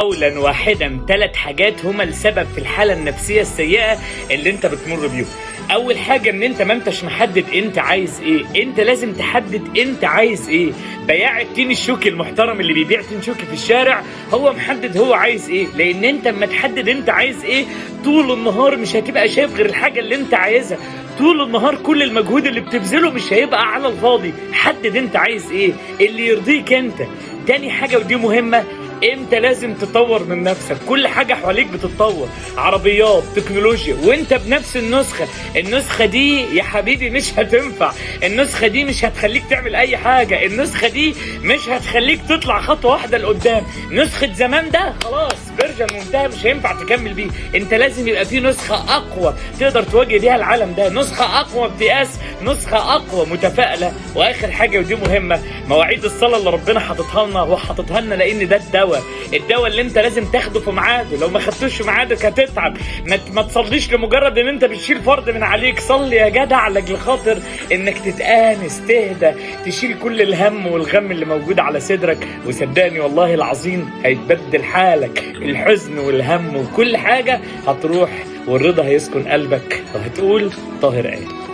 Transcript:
قولا واحدا 3 حاجات هما السبب في الحالة النفسية السيئة اللي انت بتمر بيهم. اول حاجة ان انت ما انتش محدد انت عايز ايه. انت لازم تحدد انت عايز ايه. بياع التين الشوكي المحترم اللي بيبيع تين شوكي في الشارع هو محدد هو عايز ايه، لان انت اما تحدد انت عايز ايه طول النهار مش هتبقى شايف غير الحاجة اللي انت عايزها. طول النهار كل المجهود اللي بتبذله مش هيبقى على الفاضي. حدد انت عايز ايه اللي يرضيك انت. تاني حاجة ودي مهمة، امتى لازم تطور من نفسك. كل حاجة حواليك بتتطور، عربيات، تكنولوجيا، وانت بنفس النسخة دي يا حبيبي مش هتنفع. النسخة دي مش هتخليك تعمل اي حاجة. النسخة دي مش هتخليك تطلع خطوة واحدة لقدام. نسخة زمان ده خلاص فيرجن منتهى مش هينفع تكمل بيه. انت لازم يبقى في نسخة اقوى تقدر تواجه بيها العالم ده، نسخة اقوى بتقاس، نسخة اقوى متفائلة. واخر حاجة ودي مهمة، مواعيد الصلاة اللي ربنا حاططها لنا هو حاططها لنا لان ده الدواء اللي انت لازم تاخده في ميعاده. لو ما خدتوش في ميعادك هتتعب. ما تصليش لمجرد ان انت بتشيل فرض من عليك، صلي يا جدع لاجل خاطر انك تتآنس تهدى تشيل كل الهم والغم اللي موجود على صدرك. وصدقني والله العظيم هيتبدل حالك، الحزن والهم وكل حاجة هتروح والرضا هيسكن قلبك وهتقول طاهر قال.